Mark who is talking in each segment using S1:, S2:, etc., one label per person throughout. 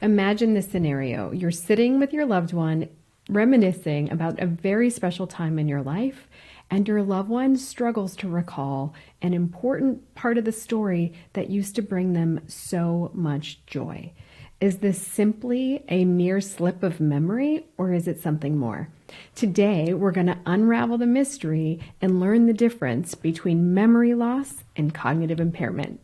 S1: Imagine this scenario. You're sitting with your loved one, reminiscing about a very special time in your life, and your loved one struggles to recall an important part of the story that used to bring them so much joy. Is this simply a mere slip of memory, or is it something more? Today, we're going to unravel the mystery and learn the difference between memory loss and cognitive impairment.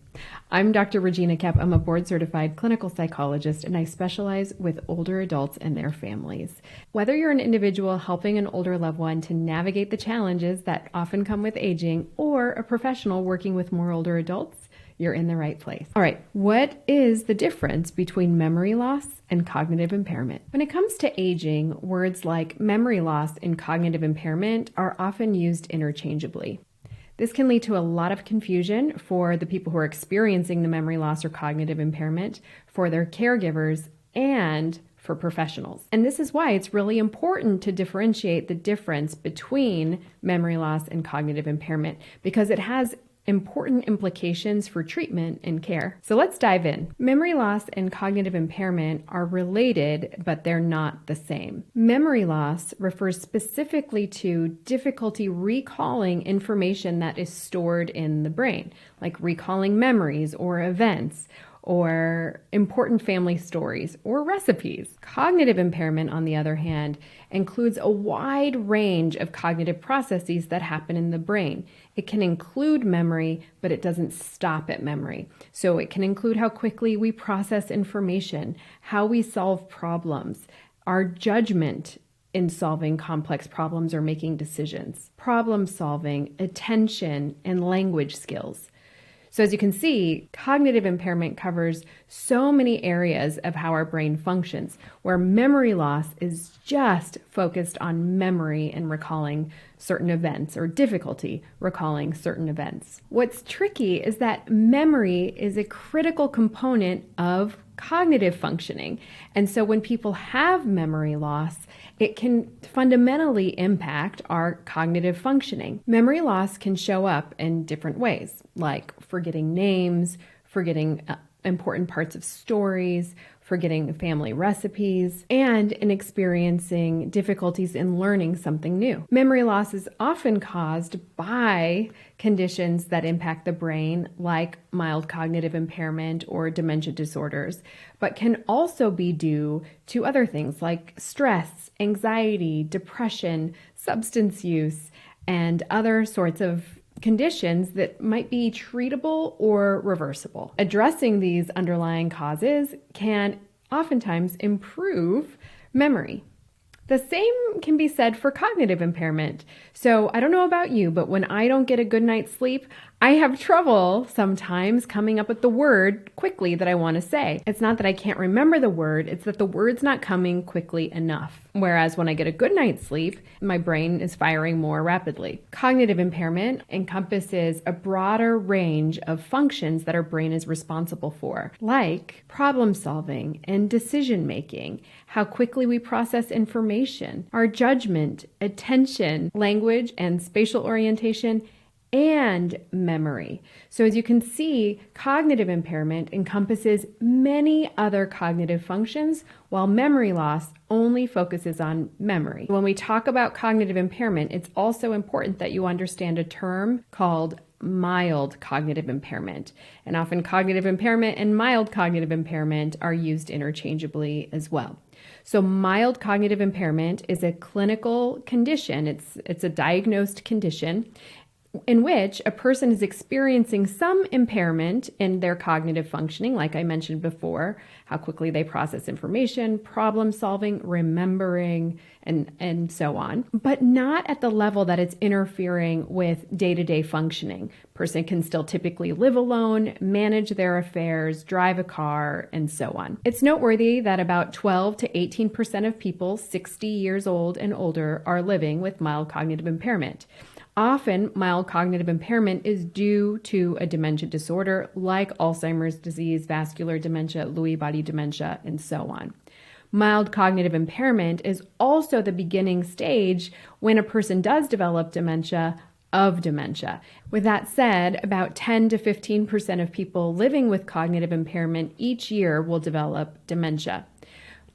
S1: I'm Dr. Regina Koepp. I'm a board-certified clinical psychologist, and I specialize with older adults and their families. Whether you're an individual helping an older loved one to navigate the challenges that often come with aging, or a professional working with more older adults, you're in the right place. All right, what is the difference between memory loss and cognitive impairment? When it comes to aging, words like memory loss and cognitive impairment are often used interchangeably. This can lead to a lot of confusion for the people who are experiencing the memory loss or cognitive impairment, for their caregivers, and for professionals. And this is why it's really important to differentiate the difference between memory loss and cognitive impairment, because it has important implications for treatment and care. So let's dive in. Memory loss and cognitive impairment are related, but they're not the same. Memory loss refers specifically to difficulty recalling information that is stored in the brain, like recalling memories or events, or important family stories, or recipes. Cognitive impairment, on the other hand, includes a wide range of cognitive processes that happen in the brain. It can include memory, but it doesn't stop at memory. So it can include how quickly we process information, how we solve problems, our judgment in solving complex problems or making decisions, problem solving, attention, and language skills. So as you can see, cognitive impairment covers so many areas of how our brain functions, where memory loss is just focused on memory and recalling certain events, or difficulty recalling certain events. What's tricky is that memory is a critical component of cognitive functioning. And so when people have memory loss, it can fundamentally impact our cognitive functioning. Memory loss can show up in different ways, like forgetting names, forgetting important parts of stories, forgetting family recipes, and in experiencing difficulties in learning something new. Memory loss is often caused by conditions that impact the brain, like mild cognitive impairment or dementia disorders, but can also be due to other things like stress, anxiety, depression, substance use, and other sorts of conditions that might be treatable or reversible. Addressing these underlying causes can oftentimes improve memory. The same can be said for cognitive impairment. So I don't know about you, but when I don't get a good night's sleep, I have trouble sometimes coming up with the word quickly that I want to say. It's not that I can't remember the word, it's that the word's not coming quickly enough. Whereas when I get a good night's sleep, my brain is firing more rapidly. Cognitive impairment encompasses a broader range of functions that our brain is responsible for, like problem solving and decision making, how quickly we process information, our judgment, attention, language and spatial orientation, and memory. So as you can see, cognitive impairment encompasses many other cognitive functions, while memory loss only focuses on memory. When we talk about cognitive impairment, it's also important that you understand a term called mild cognitive impairment. And often cognitive impairment and mild cognitive impairment are used interchangeably as well. So mild cognitive impairment is a clinical condition. It's a diagnosed condition in which a person is experiencing some impairment in their cognitive functioning, like I mentioned before, how quickly they process information, problem solving, remembering, and so on, but not at the level that it's interfering with day-to-day functioning. Person can still typically live alone, manage their affairs, drive a car, and so on. It's noteworthy that about 12 to 18% of people 60 years old and older are living with mild cognitive impairment. Often, mild cognitive impairment is due to a dementia disorder like Alzheimer's disease, vascular dementia, Lewy body dementia, and so on. Mild cognitive impairment is also the beginning stage when a person does develop dementia of dementia. With that said, about 10 to 15% of people living with cognitive impairment each year will develop dementia.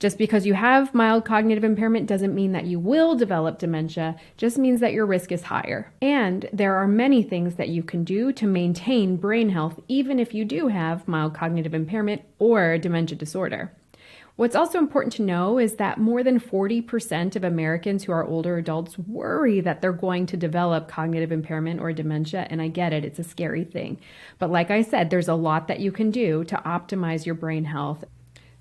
S1: Just because you have mild cognitive impairment doesn't mean that you will develop dementia, just means that your risk is higher. And there are many things that you can do to maintain brain health even if you do have mild cognitive impairment or dementia disorder. What's also important to know is that more than 40% of Americans who are older adults worry that they're going to develop cognitive impairment or dementia, and I get it, it's a scary thing. But like I said, there's a lot that you can do to optimize your brain health.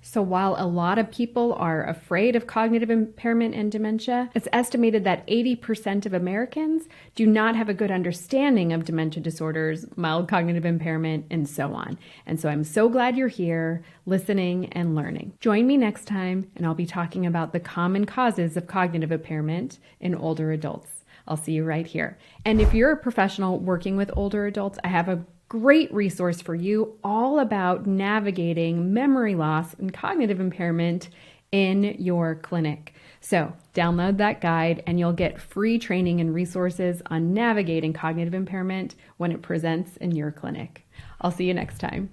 S1: So while a lot of people are afraid of cognitive impairment and dementia, it's estimated that 80% of Americans do not have a good understanding of dementia disorders, mild cognitive impairment, and so on. And so I'm so glad you're here, listening and learning. Join me next time, and I'll be talking about the common causes of cognitive impairment in older adults. I'll see you right here. And if you're a professional working with older adults, I have a great resource for you all about navigating memory loss and cognitive impairment in your clinic. So download that guide and you'll get free training and resources on navigating cognitive impairment when it presents in your clinic. I'll see you next time.